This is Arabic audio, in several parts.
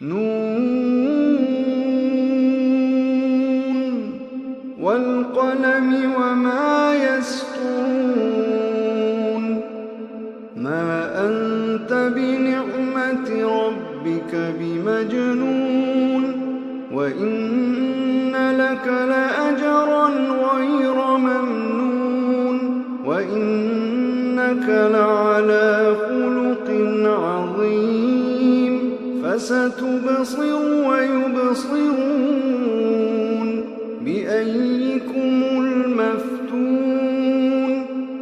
نون والقلم وما يسطرون ما أنت بنعمة ربك بمجنون وإن لك لأجرا غير ممنون وإنك لعلى خلق عظيم فستبصر ويبصرون بأيكم المفتون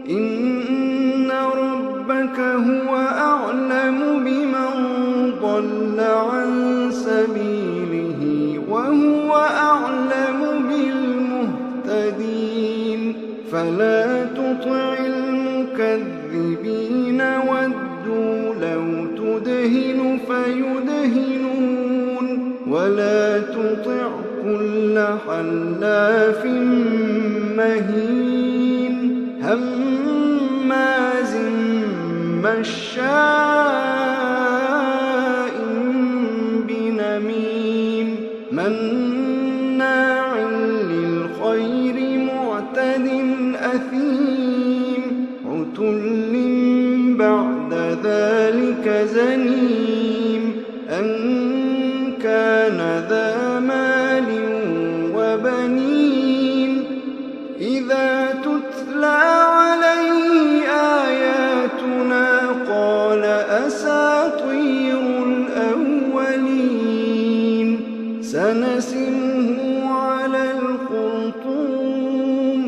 إن ربك هو أعلم بمن ضل عن سبيله وهو أعلم بالمهتدين فلا تطع المكذبين ودوا لو تدهن فيدهنون ولا تطع كل حلاف مهين هماز مشاء بنميم مناع للخير معتد أثيم عتل بعد ذلك زنيم أن كان ذا مال وبنين إذا تتلى عليه آياتنا قال أساطير الأولين سنسمه على الخرطوم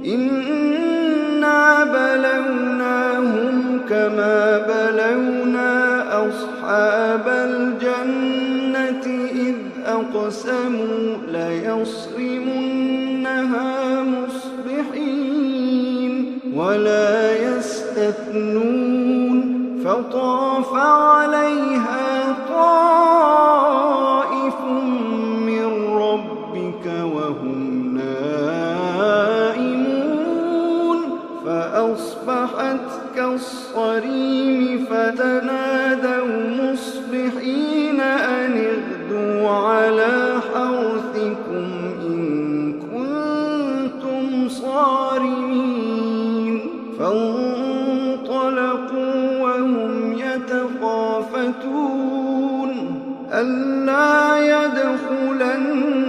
إنا بلوناهم كما بلونا أصحاب الجنة إذ أقسموا ليصرمنها مصبحين ولا يستثنون فطاف عليها طائف من ربك وهم نائمون فأصبحت كالصريم فتنادوا مصبحين أن اغدوا على حرثكم إن كنتم صارمين فانطلقوا وهم يتخافتون ألا يدخلنها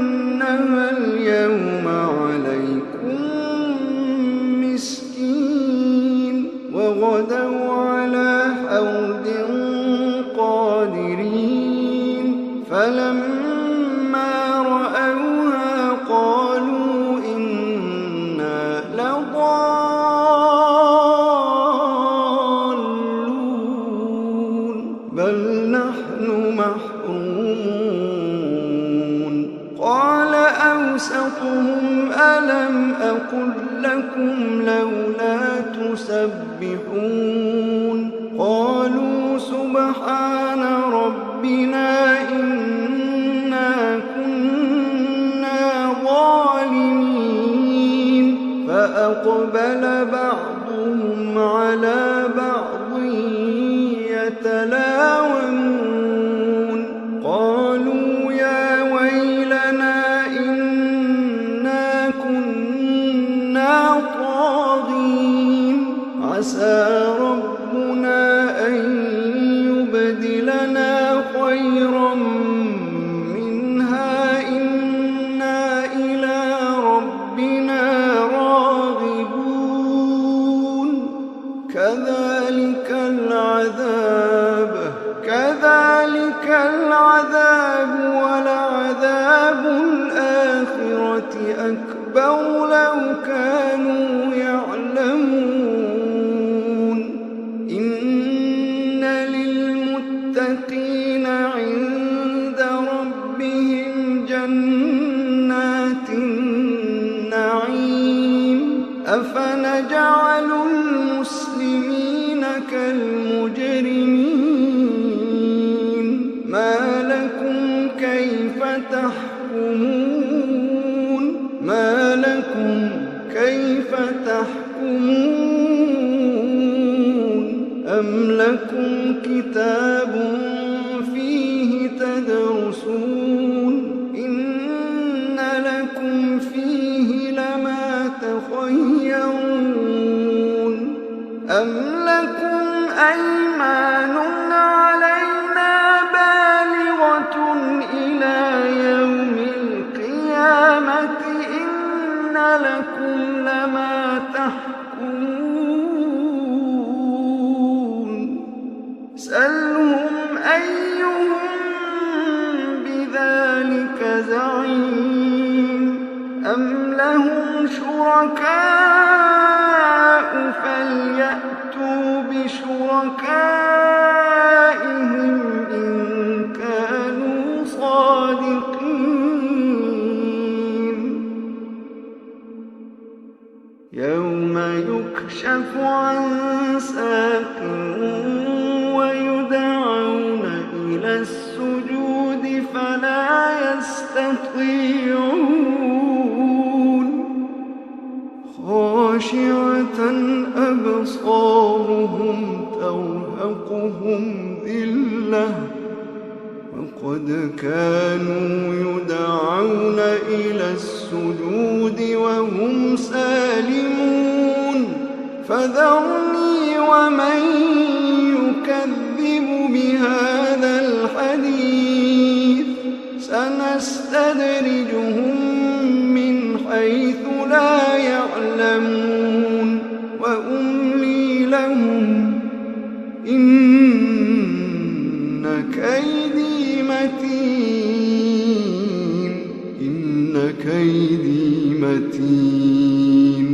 اليوم عليكم مسكين وغدوا على حرد قادرين فلما رأوها قالوا إنا لضالون بل نحن محرومون قال أوسطهم ألم أقل لكم لولا تسبحون قالوا سبحان ربنا إنا كنا ظالمين فأقبل بعضهم على بعض يتلاومون قالوا يا ويلنا إنا كنا طاغين عسى ربنا أن يبدلنا خيرا منها إنا إلى ربنا راغبون كذلك العذاب ولعذاب الآخرة أكبر لو كانوا يعلمون إن للمتقين عند ربهم جنات النعيم أفنجعل المسلمين كالمجرمين ما لكم كيف تحكمون أم لكم كتاب فيه تدرسون زعيم أم لهم شركاء فليأتوا بشركائهم إن كانوا صادقين يوم يكشف عن ساق ويدعون إلى السجود فلا يستطيعون خاشعة أبصارهم ترهقهم ذلة وقد كانوا يدعون إلى السجود وهم سالمون فذرني ومن يكذب بهذا الحديث سنستدرجهم من حيث لا يعلمون وأملي لهم إن كيدي متين إن كيدي متين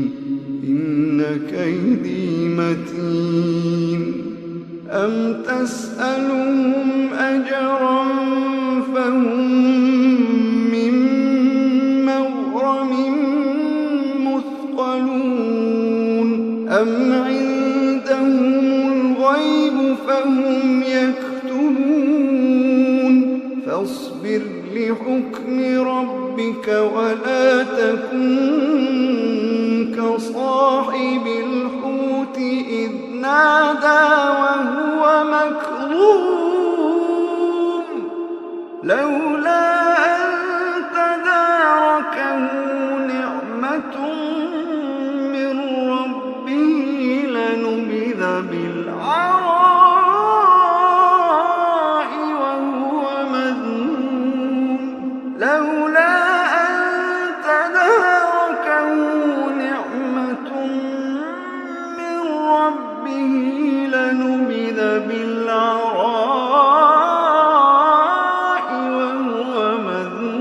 إن كيدي متين أم تسألهم أجرا فهم من مغرم مثقلون أم عندهم الغيب فهم يكتبون فاصبر لحكم ربك ولا تكن كصاحب الحوت إذ نادى وهو مكظوم لولا أن تداركه نعمة من ربه لنبذ بالعراء وهو مذموم لولا أن تداركه نعمة من ربه لنبذ بالعراء وهو مذموم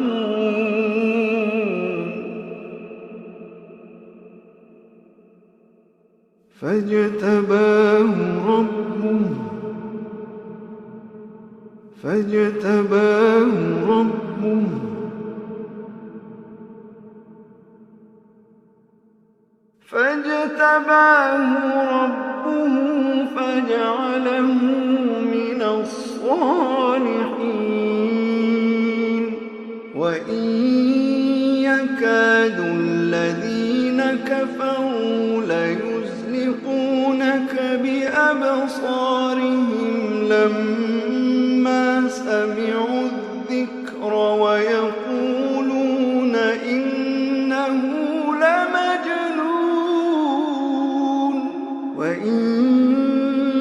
فاجتباه ربه فجعله من الصالحين وإن يكاد الذين كفروا ليزلقونك بأبصارهم لما سمعوا الذكر ويقولون إنه لمجنون وإن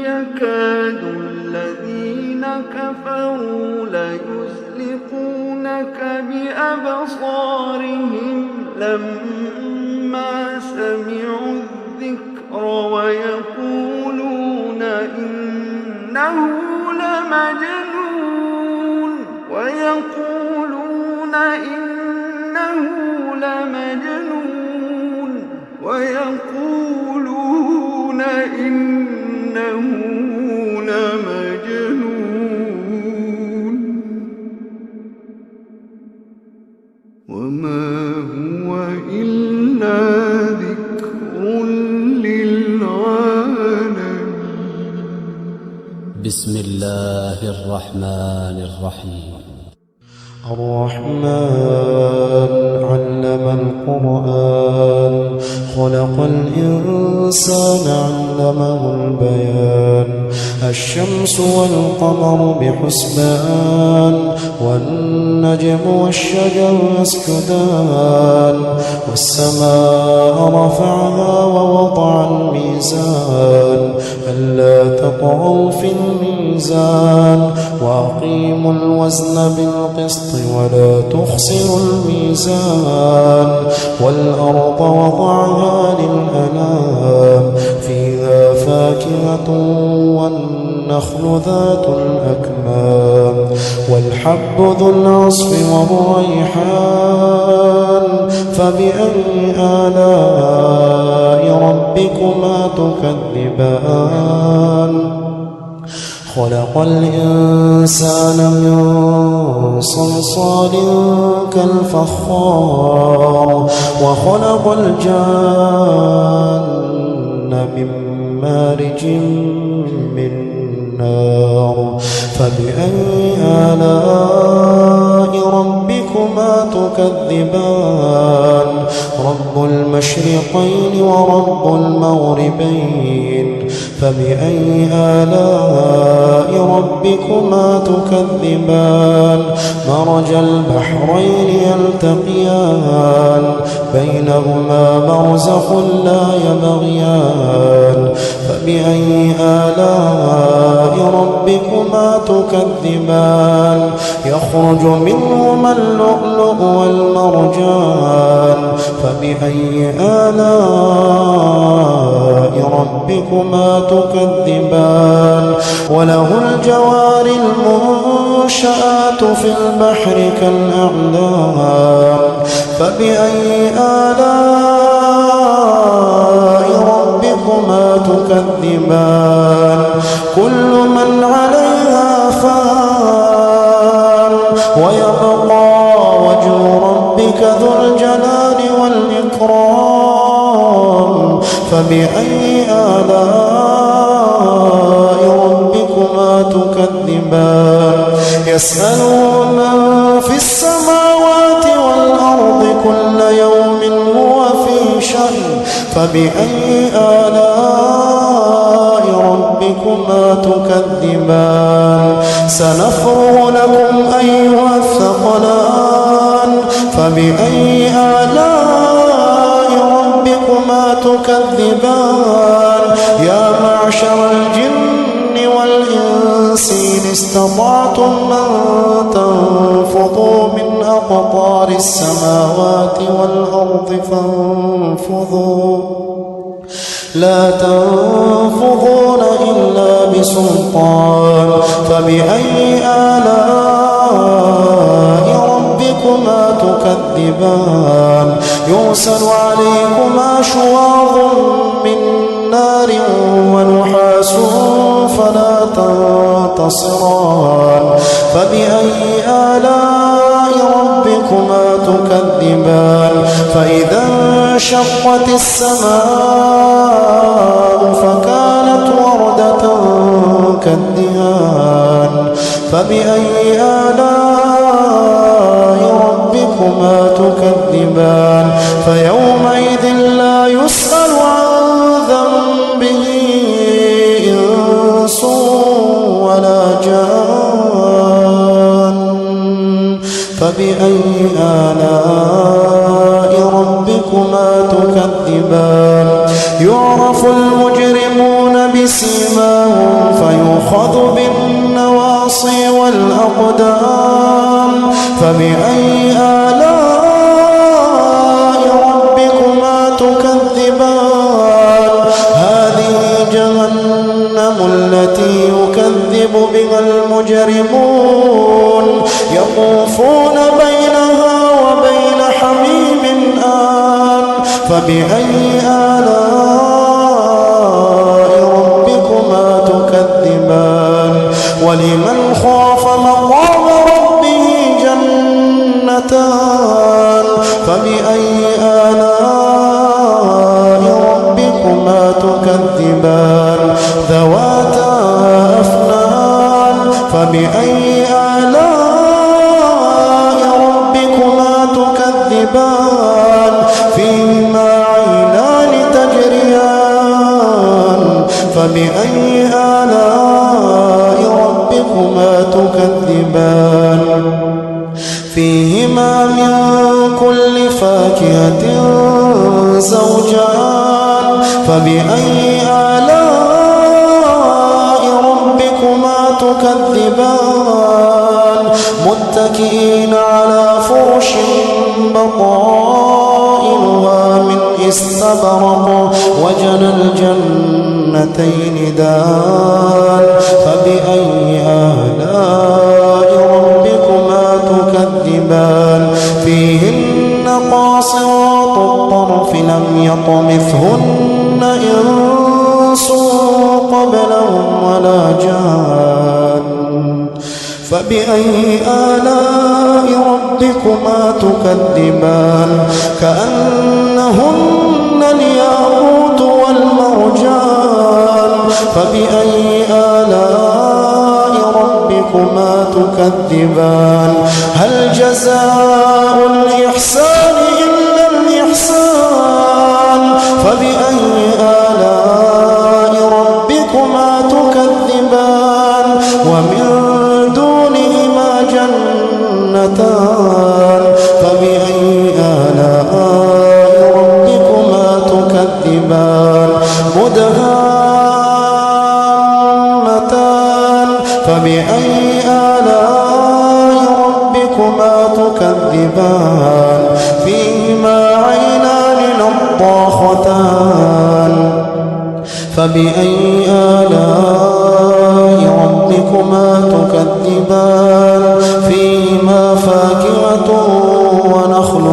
يكاد الذين كفروا ليزلقونك بأبصارهم لما سمعوا الذكر ويقولون إنه لمجنون ويقولون إنه لمجنون ويقولون إنه لمجنون وما هو إلا ذكر للعالمين بسم الله الرحمن الرحيم الرحمن علم القرآن خلق الإنسان علمه البيان الشمس والقمر بحسبان والنجم والشجر يسجدان والسماء رفعها ووضع الميزان ألا تطغوا في الميزان وأقيموا الوزن بالقسط ولا تخسروا الميزان والأرض وضعها للأنام فيها فاكهة والنخل ذات الأكمام والحب ذو العصف والريحان فبأي آلاء ربكما تكذبان خلق الإنسان من صلصال كالفخار وخلق الجان من مارج من نار فبأي آلاء ربكما تكذبان رب المشرقين ورب المغربين فبأي آلاء ربكما تكذبان مرج البحرين يلتقيان بينهما برزخ لا يبغيان فبأي آلاء ربكما تكذبان يخرج منهما اللؤلؤ والمرجان فبأي آلاء ربكما تكذبان وله الجوار المنشآت في البحر كالأعلام فبأي آلاء ربكما تكذبان كل من عليها فان ويبقى وجه ربك ذو الجلال والإكرام فبأي آلاء ربكما تكذبان يسأله من في السماوات والأرض كل يوم هو في شأن فبأي آلاء ربكما تكذبان سنفرغ لكم أيها الثقلان فبأي آلاء ربكما تكذبان يا معشر الجن والإنس إن استطعتم أن تنفضوا من أقطار السماوات والأرض فانفضوا لا تنفضون إلا بسلطان فبأي آلاء ربكما تكذبان يرسل عليكما شواظ من نار ونحاس فلا تنتصران فبأي آلاء ربكما تكذبان فإذا انشقت السماء فكانت وردة كالدهان فبأي آلاء ربكما تكذبان فيومئذ لا يسأل عن ذنبه إنس ولا جان فبأي آلاء ربكما تكذبان يعرف المجرمون بسيماهم فيؤخذ بالنواصي والأقدام فبأي آلاء ربكما تكذبان هذه جهنم التي يكذب بها المجرمون يطوفون بينها وبين حميم آن فبأي آلاء ربكما تكذبان ولمن خاف مقام ربه جنتان فبأي آلاء ربكما تكذبان ذواتا أفنان فبأي آلاء ربكما تكذبان فيهما عينان تجريان فبأي آلاء ربكما تكذبان فيهما من كل فاكهة زوجان فبأي آلاء ربكما تكذبان متكئين على فرش بطائنها من استبرق وجنى الجنتين دان فبأي آلاء ربكما الزخرف لم يطمثهن إنس قبلهم ولا جان فبأي آلاء ربكما تكذبان كأنهن الياقوت والمرجان فبأي آلاء ربكما تكذبان هل جزاء الإحسان إلا الإحسان فبأي آلاء ربكما تكذبان ومن دونهما جنتان فبأي آلاء ربكما تكذبان مدهامتان فبأي آلاء ربكما تكذبان فيهما عينان نضاختان فبأي آلاء ربكما تكذبان فيهما فاكهة ونخل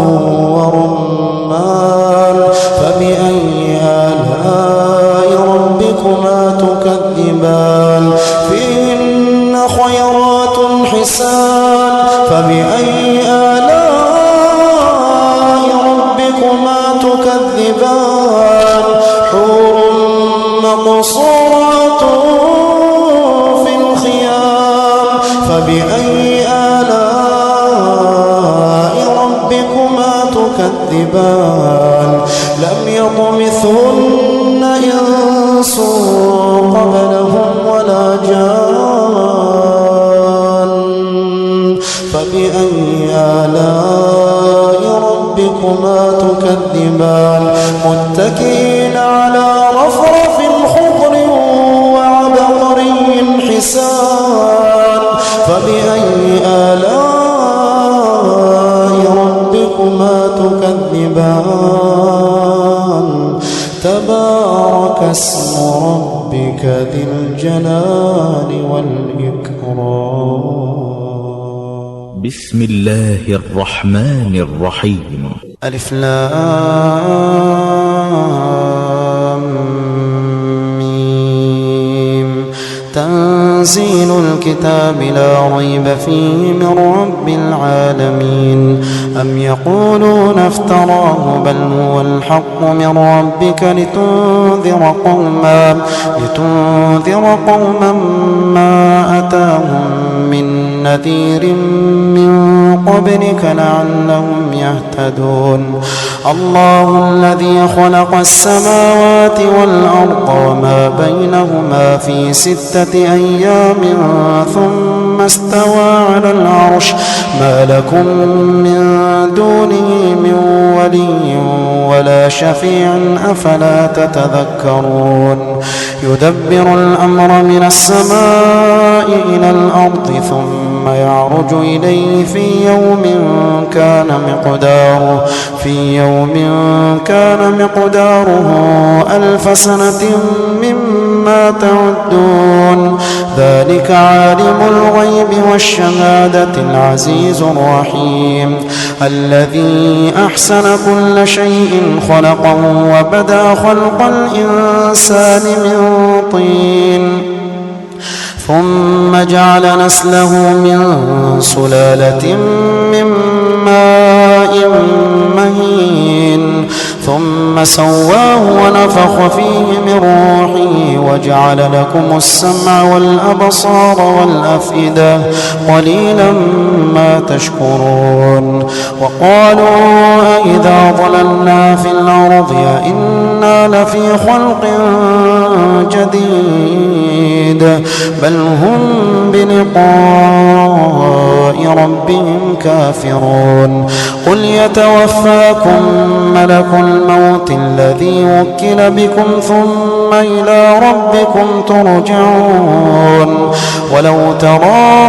ورمان فبأي آلاء ربكما تكذبان فيهن خيرات حسان فبأي آلاء ربكما تكذبان حور مقصورات في الخيام فبأي آلاء ربكما تكذبان لم يطمثهن إنس قبلهم ولا جان فبأي آلاء ربكما تكذبان متكئين على رفرف خضر وعبقري حسان فبأي آلاء ربكما تكذبان تبارك اسم ربك ذي الجلال والإكرام بسم الله الرحمن الرحيم ألف لام ميم تنزيل الكتاب لا ريب فيه من رب العالمين أم يقولون افتراه بل هو الحق من ربك لتنذر قوما ما أتاهم من نذير من قبلك لعلهم يهتدون الله الذي خلق السماوات والأرض وما بينهما في 6 أيام ثم استوى على العرش ما لكم من دونه من ولي ولا شفيع أفلا تتذكرون يدبر الأمر من السماء إلى الأرض ثم يعرج إليه في يوم كان مقداره 1000 سنة مما تعدون ذلك عالم الغيب والشهادة العزيز الرحيم الذي أحسن كل شيء خلقه وبدأ خلق الإنسان من طين ثم جعل نسله من سلالة من ماء مهين ثم سواه ونفخ فيه من روحه وجعل لكم السمع والأبصار والأفئدة قليلا ما تشكرون وقالوا أئذا ضللنا في الأرض أئنا لفي خلق جديد بل هم بلقاء ربهم كافرون قل يتوفاكم ملك الموت الذي وكل بكم ثم إلى ربكم ترجعون ولو ترى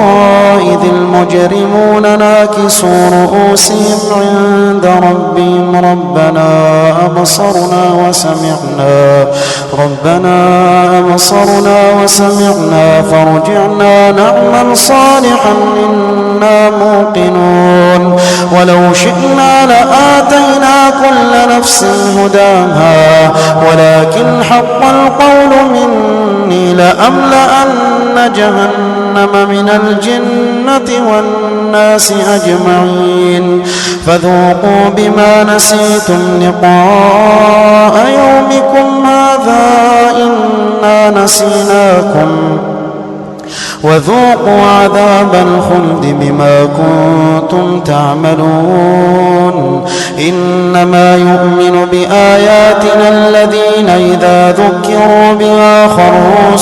إذ المجرمون ناكسوا رؤوسهم عند ربهم ربنا أبصرنا وسمعنا فارجعنا نعمل صالحا إنا موقنون ولو شئنا لآتينا كل نفس هداها ولكن حق القول مني لأملأن جهنم من الجنة والناس أجمعين فذوقوا بما نسيتم لقاء يومكم هذا إنا نسيناكم وذوقوا عذاب الخلد بما كنتم تعملون إنما يؤمن بآياتنا الذين إذا ذكروا بها خروا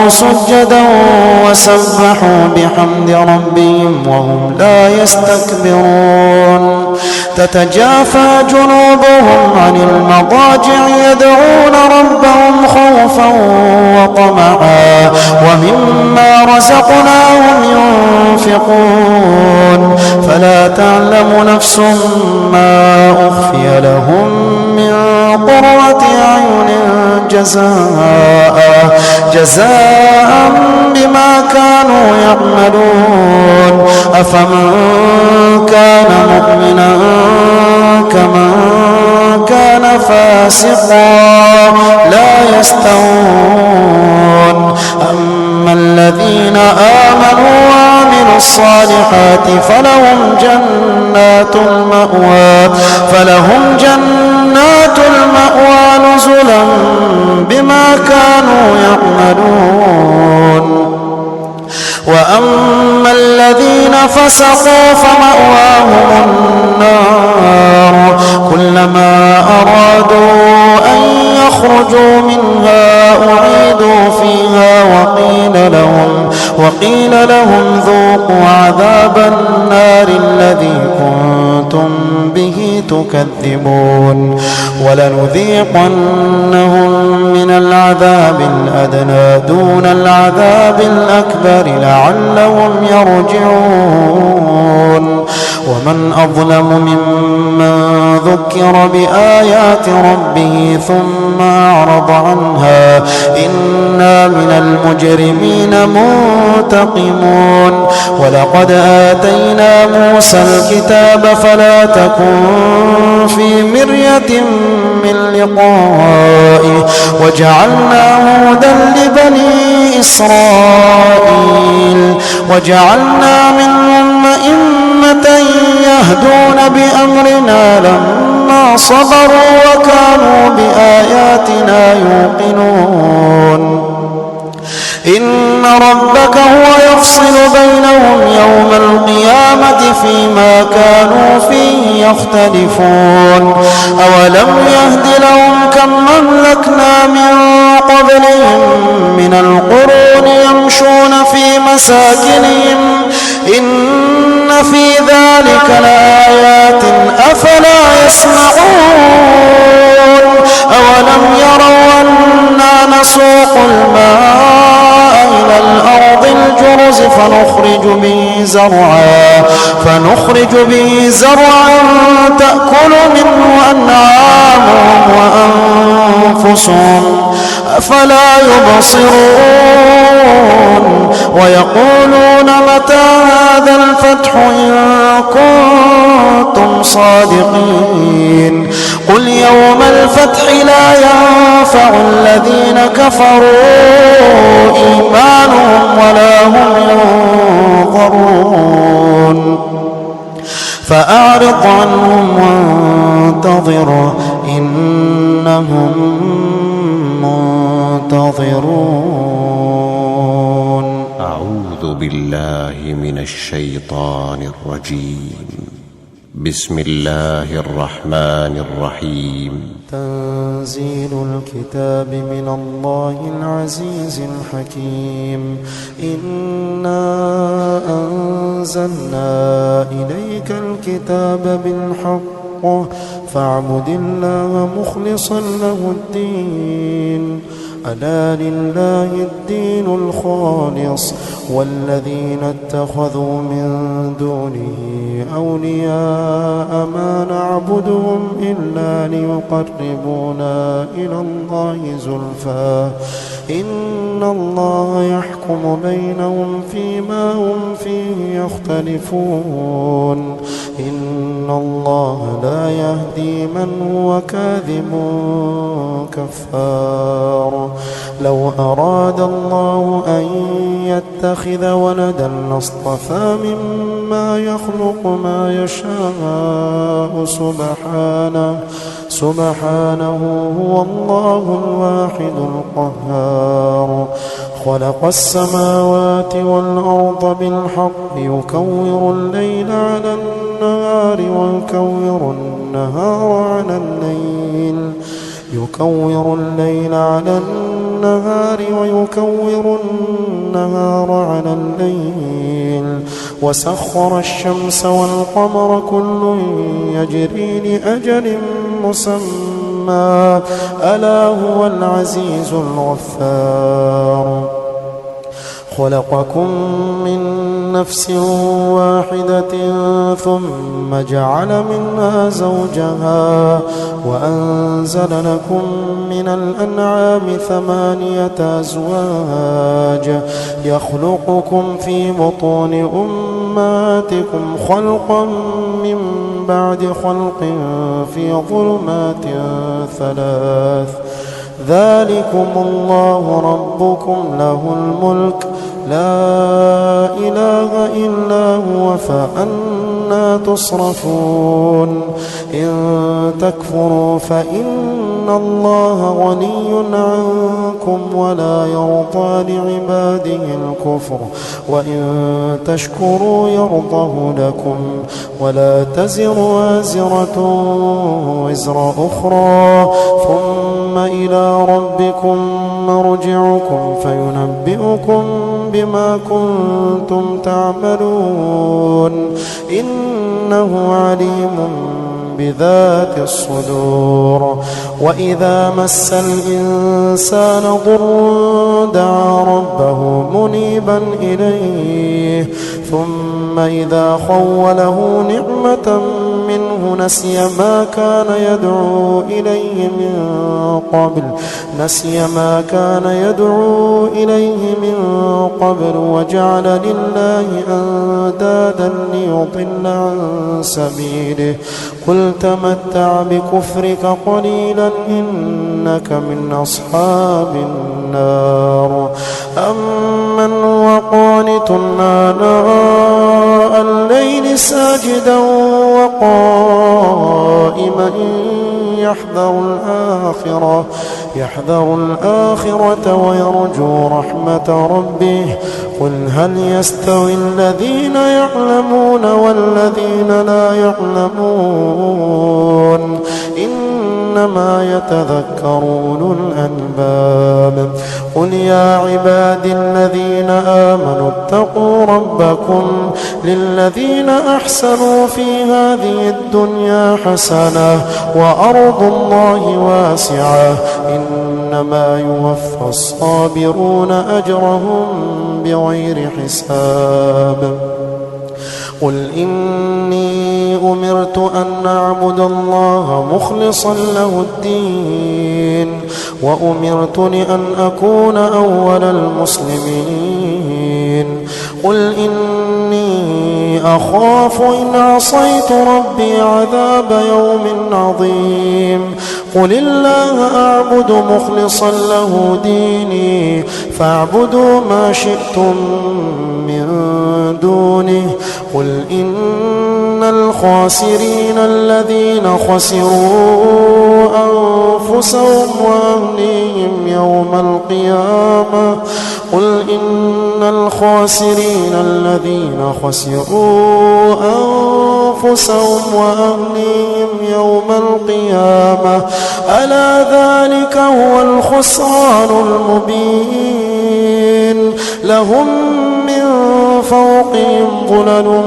سجدا وسبحوا بحمد ربهم وهم لا يستكبرون تتجافى جنوبهم عن المضاجع يدعون ربهم خوفا وطمعا ومما رزقناهم ينفقون فلا تعلم نفس ما أخفي لهم من قرة أعين جزاء بما كانوا يعملون أفمن كان مؤمنا كمن كان فاسقا لا يستوون أما الذين آمنوا وعملوا الصالحات فلهم جنات المأوى نزلا بما كانوا يعملون وأما الذين فسقوا فمأواهم النار كلما أرادوا أن يخرجوا منها أعيدوا فيها وقيل لهم ذوقوا عذاب النار الذي كنتم به تكذبون ولنذيقنهم من العذاب الأدنى دون العذاب الأكبر لعلهم يرجعون ومن أظلم ممن ذكر بآيات ربه ثم أعرض عنها إنا من المجرمين منتقمون ولقد آتينا موسى الكتاب فلا تكن في مرية من لقائه وجعلناه هدى لبني إسرائيل وجعلنا منهم أئمة يهدون بأمرنا لما صبروا وكانوا بآياتنا يوقنون إن ربك هو يفصل بينهم يوم القيامة فيما كانوا فيه يختلفون أولم يهد لهم كم أهلكنا من قبلهم من القرون يمشون في مساكنهم إن في ذلك لآيات أفلا يسمعون أولم يروا أنا نسوق الماء إلى الأرض الجرز فنخرج به زرعا تأكل منه أنعامهم وأنفسهم أفلا يبصرون ويقولون متى هذا الفتح إن كنتم صادقين قل يوم الفتح لا ينفع الذين كفروا إيمانهم ولا هم ينظرون فأعرض عنهم وانتظر إنهم منتظرون أعوذ بالله من الشيطان الرجيم بسم الله الرحمن الرحيم تنزيل الكتاب من الله العزيز الحكيم إنا أنزلنا إليك الكتاب بالحق فاعبد الله مخلصا له الدين ألا لله الدين الخالص والذين اتخذوا من دونه أولياء ما نعبدهم إلا ليقربونا إلى الله زلفى إن الله يحكم بينهم فيما هم فيه يختلفون إن الله لا يهدي من هو كاذب كفار لو أراد الله أن يتخذ ولدا لاصطفى مما يخلق ما يشاء سبحانه هو الله الواحد القهار خلق السماوات والأرض بالحق يكور الليل على النهار ويكور النهار على الليل وسخر الشمس والقمر كل يجري لأجل مسمى ألا هو العزيز الغفار خلقكم من نفس واحدة ثم جعل منها زوجها وأنزل لكم من الأنعام 8 أزواج يخلقكم في بطون أمهاتكم خلقا من بعد خلق في ظلمات 3 ذلكم الله ربكم له الملك لا إله إلا هو فأنى تصرفون إن تكفروا فإن الله غني عنكم ولا يرضى لعباده الكفر وإن تشكروا يرضه لكم ولا تزر وازرة وزر أخرى ثم إلى ربكم مرجعكم فينبئكم بما كنتم تعملون إنه عليم بذات الصدور وإذا مس الإنسان ضر دعا ربه منيبا إليه ثم إذا خوله نعمة منه نسي ما كان يدعو إليه من قبل وجعل لله أندادا ليضل عن سبيله قل تمتع بكفرك قليلا إنك من أصحاب النار أمن هو قانت آناء الليل ساجدا وقائما يحذر الآخرة ويرجو رحمة ربه قل هل يستوي الذين يعلمون والذين لا يعلمون إنما يتذكر أولو الألباب قل يا عبادي الذين آمنوا اتقوا ربكم للذين أحسنوا في هذه الدنيا حسنة وأرض الله واسعة إنما يوفى الصابرون أجرهم بغير حساب قل إني أمرت أن أعبد الله مخلصا له الدين وأمرت لأن أكون أول المسلمين قل إني أخاف إن عصيت ربي عذاب يوم عظيم قل الله أعبد مخلصا له ديني فاعبدوا ما شئتم من دونه قل إن الخاسرين الذين خسروا أنفسهم وأهليهم يوم القيامة قل إن الخاسرين الذين خسروا أنفسهم وأهليهم يوم القيامة ألا ذلك هو الخسران المبين لهم من فوقهم ظلل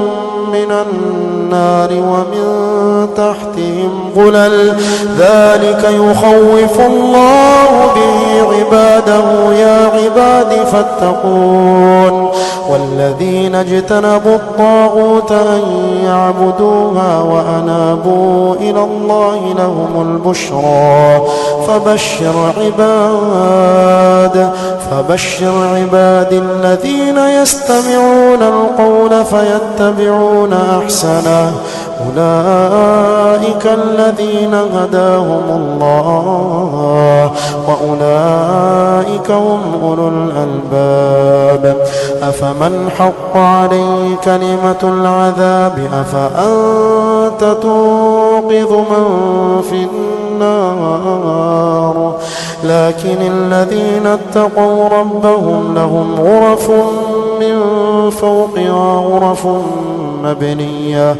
من النار ومن تحتهم ظلل ذلك يخوف الله به عباده يا عباد فاتقون والذين اجتنبوا الطاغوت أن يعبدوها وأنابوا إلى الله لهم البشرى فبشر عباد الذين يستمعون القول فيتبعون أحسنه أولئك الذين هداهم الله وأولئك هم أولو الألباب أفمن حق عليه كلمة العذاب أفأنت تنقذ من في النار لكن الذين اتقوا ربهم لهم غرف من فوقها غرف مبنية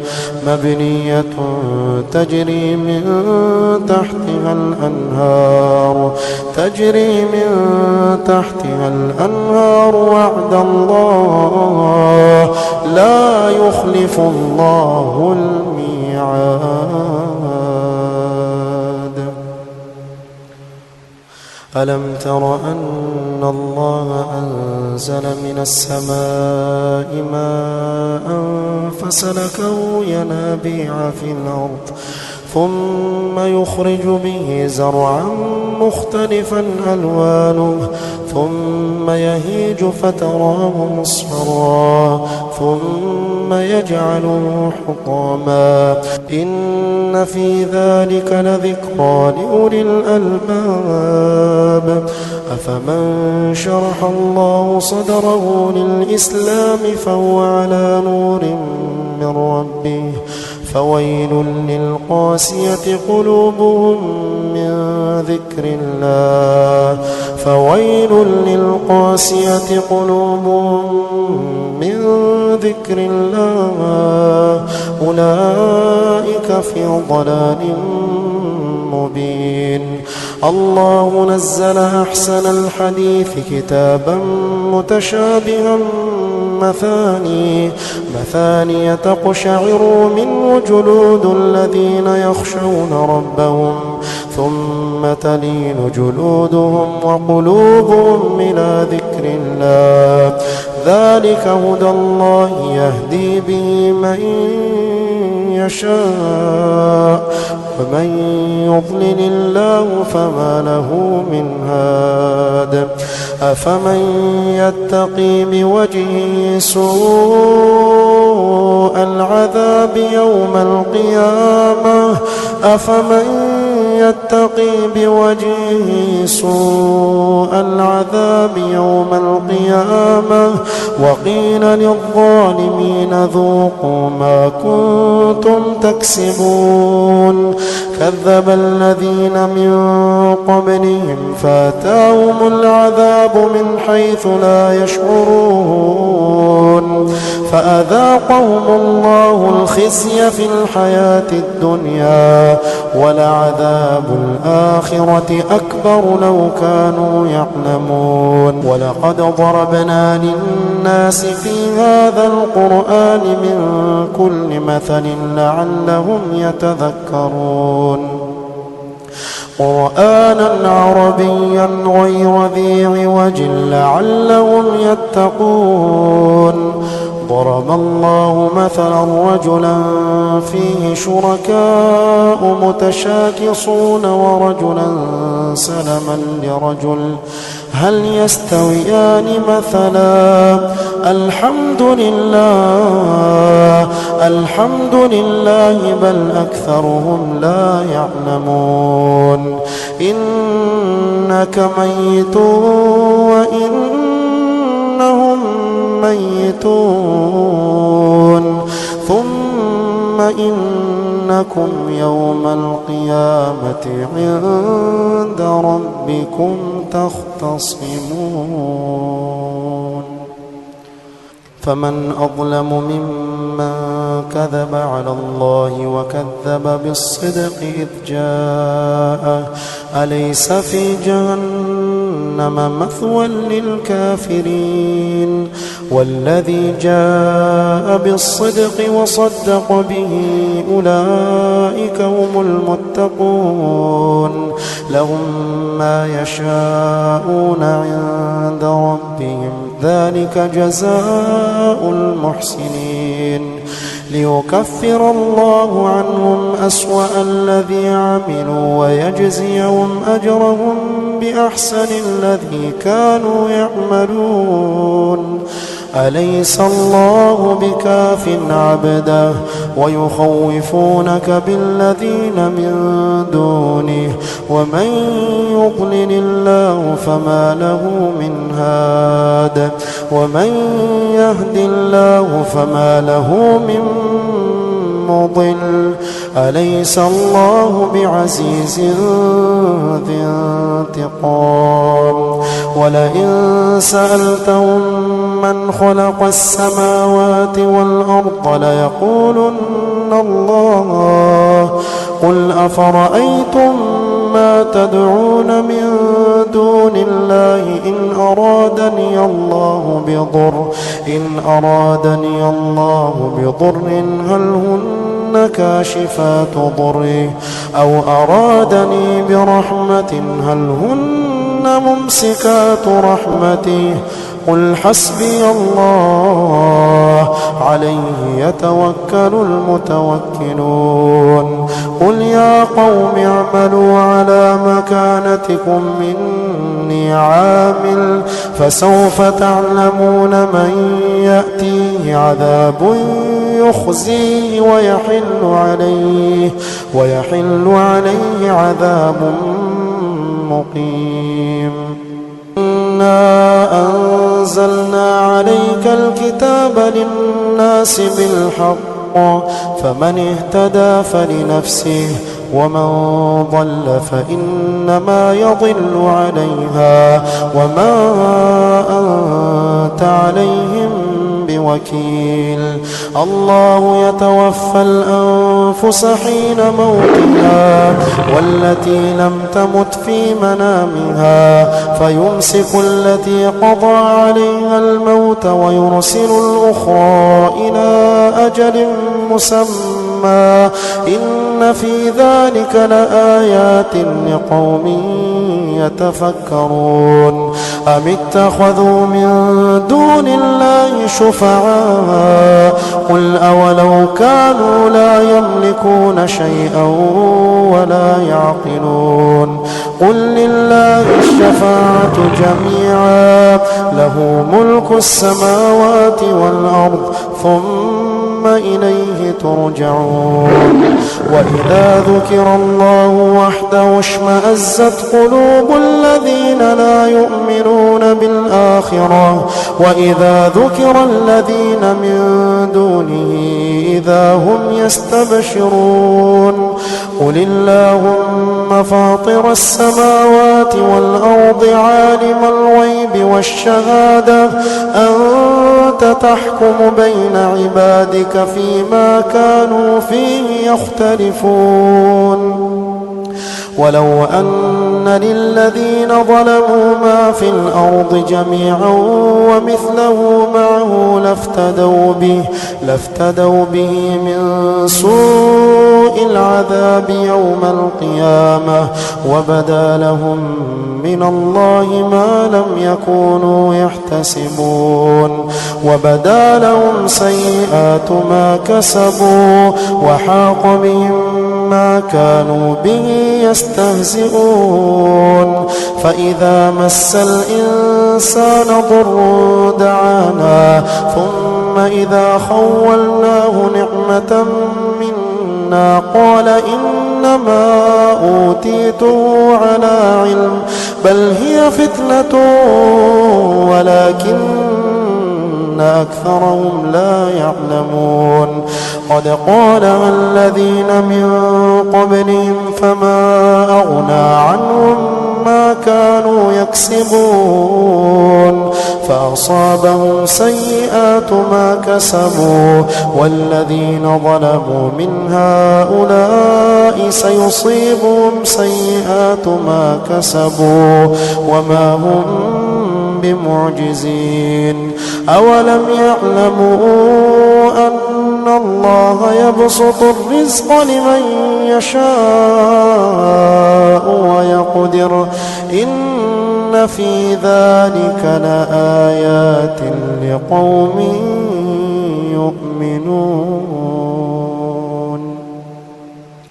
تجري من تحتها الأنهار وعد الله لا يخلف الله الميعاد ألم تر أن الله أنزل من السماء ماء فسلكه ينابيع في الأرض ثم يخرج به زرعا مختلفا ألوانه ثم يهيج فتراه مصفرا ثم يجعله حطاما إن في ذلك لذكرى لأولي الألباب أفمن شرح الله صدره للإسلام فهو على نور من ربه فويل للقاسية قلوبهم من ذكر الله أولئك في ضلال مبين الله نزل أحسن الحديث كتابا متشابها مثانية تقشعر منه جلود الذين يخشون ربهم ثم تلين جلودهم وقلوبهم إلى ذكر الله ذلك هدى الله يهدي به من يشاء ومن يضلل الله فما له من هاد أفمن يتقي بوجهه سوء العذاب يوم القيامة وقيل للظالمين ذوقوا ما كنتم تكسبون كذب الذين من قبلهم فاتاهم العذاب من حيث لا يشعرون فأذاقهم الله الخزي في الحياة الدنيا ولعذاب الآخرة أكبر لو كانوا يعلمون ولقد ضربنا للناس في هذا القرآن من كل مثل لعلهم يتذكرون قرآنا عربيا غير ذي عوج لعلهم يتقون ضرب الله مثلا رجلا فيه شركاء متشاكسون ورجلا سلما لرجل هل يستويان مثلا الحمد لله بل أكثرهم لا يعلمون إنك ميت وإنهم ميتون ثم إنكم يوم القيامة عند ربكم تختصمون فمن أظلم ممن كذب على الله وكذب بالصدق إذ جاءه أليس في جهنم مثوى للكافرين والذي جاء بالصدق وصدق به أولئك هم المتقون لهم ما يشاءون عند ربهم ذلك جزاء المحسنين ليكفر الله عنهم أسوأ الذي عملوا ويجزيهم أجرهم بأحسن الذي كانوا يعملون أليس الله بكاف عبده ويخوفونك بالذين من دونه ومن يضلل الله فما له من هاد ومن يهد الله فما له من مضل أليس الله بعزيز ذي انتقام ولئن سألتهم من خلق السماوات والأرض ليقولن الله قل أفرأيتم ما تدعون من دون الله إن أرادني الله بضر هل هن كاشفات ضره أو أرادني برحمة هل هن ممسكات رحمته قل حسبي الله عليه يتوكل المتوكلون قل يا قوم اعملوا على مكانتكم إني عامل فسوف تعلمون من يأتيه عذاب يخزيه ويحل عليه عذاب مقيم إنا أنزلنا عليك الكتاب للناس بالحق فمن اهتدى فلنفسه ومن ضل فإنما يضل عليها وما أنت عليهم بوكيل الله يتوفى الأنفس حين موتها والتي لم تمت في منامها فيمسك التي قضى عليها الموت ويرسل الأخرى إلى أجل مسمى إن في ذلك لآيات لقوم يتفكرون أم اتخذوا من دون الله شفعاء قل أولو كانوا لا يملكون شيئا ولا يعقلون قل لله الشفاعة جميعا له ملك السماوات والأرض ثم إليه ترجعون وإذا ذكر الله وحده اشمأزت قلوب الذين لا يؤمنون بالآخرة وإذا ذكر الذين من دونه إذا هم يستبشرون قل اللهم فاطر السماوات والأرض عالم الغيب والشهادة أنت تحكم بين عبادك فيما كانوا فيه يختلفون ولو أن للذين ظلموا ما في الأرض جميعا ومثله معه لافتدوا به من سوء العذاب يوم القيامة وبدا لهم من الله ما لم يكونوا يحتسبون وبدا لهم سيئات ما كسبوا وحاق بهم ما كانوا به يستهزئون فإذا مس الإنسان ضر دعانا ثم إذا خولناه نعمة منا قال إنما أوتيته على علم بل هي فتنة ولكن أكثرهم لا يعلمون قد قالها الذين من قبلهم فما أغنى عنهم ما كانوا يكسبون فأصابهم سيئات ما كسبوا والذين ظلموا من هؤلاء سيصيبهم سيئات ما كسبوا وما هم بمعجزين أولم يعلموا أن الله يبسط الرزق لمن يشاء ويقدر إن إن في ذلك لآيات لقوم يؤمنون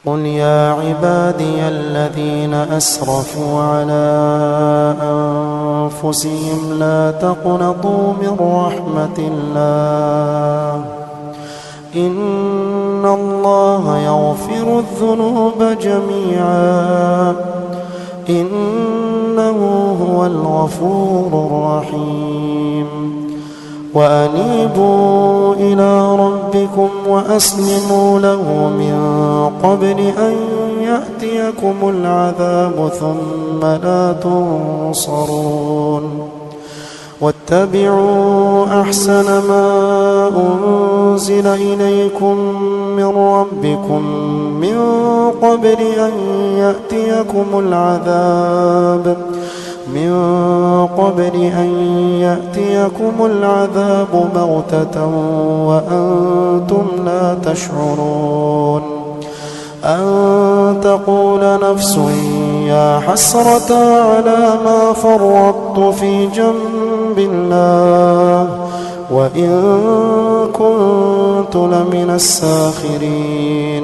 قل يا عبادي الذين أسرفوا على أنفسهم لا تقنطوا من رحمة الله إن الله يغفر الذنوب جميعا إنه هو الغفور الرحيم وأنيبوا إلى ربكم وأسلموا له من قبل أن يأتيكم العذاب ثم لا تنصرون واتبعوا أحسن ما أنزل إليكم من ربكم من قبل أن يأتيكم العذاب بغتة وأنتم لا تشعرون أن تقول نفس يا حسرة على ما فرطت في جنب الله وإن كنت لمن الساخرين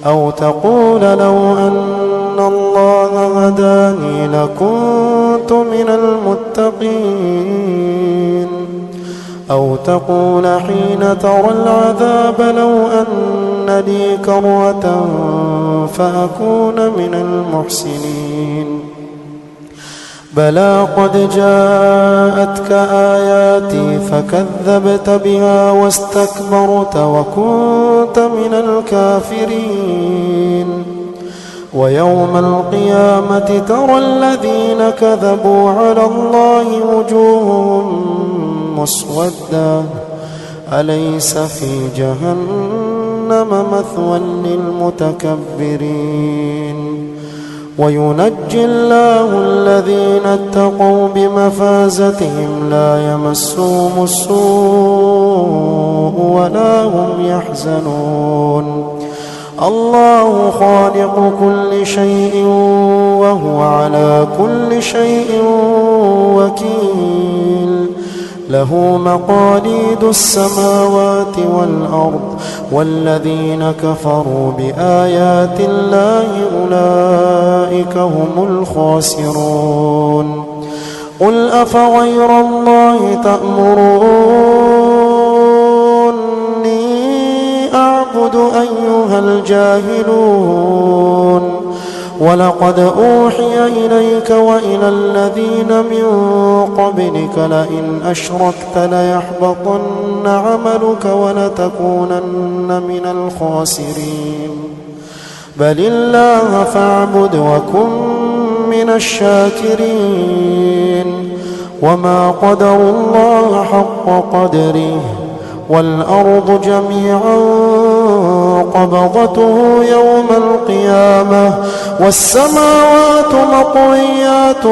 أو تقول لو أن الله هداني لكنت من المتقين أو تقول حين ترى العذاب لو أن لي كرة فأكون من المحسنين بلى قد جاءتك آياتي فكذبت بها واستكبرت وكنت من الكافرين ويوم القيامة ترى الذين كذبوا على الله وجوههم مسودة أليس في جهنم مثوى للمتكبرين وينجي الله الذين اتقوا بمفازتهم لا يمسهم السوء ولا هم يحزنون الله خالق كل شيء وهو على كل شيء وكيل له مقاليد السماوات والأرض والذين كفروا بآيات الله أولئك هم الخاسرون قل أفغير الله تأمروني أعبد أيها الجاهلون ولقد أوحي إليك وإلى الذين من قبلك لئن أشركت ليحبطن عملك ولتكونن من الخاسرين بل الله فاعبد وكن من الشاكرين وما قدروا الله حق قدره والأرض جميعا قبضته يوم القيامة والسماوات مطويات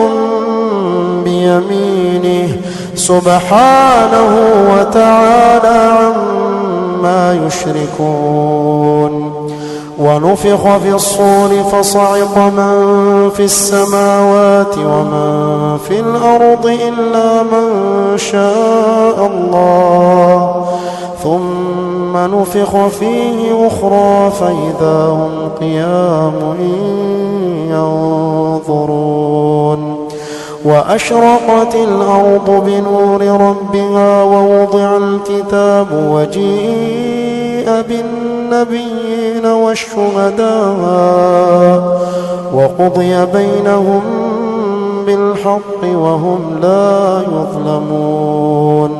بيمينه سبحانه وتعالى عما يشركون ونفخ في الصور فصعق من في السماوات ومن في الأرض إلا من شاء الله ثم نفخ فيه أخرى فإذا هم قيام ينظرون وأشرقت الأرض بنور ربها ووضع الكتاب وجيء بالنبيين والشهداء وقضي بينهم بالحق وهم لا يظلمون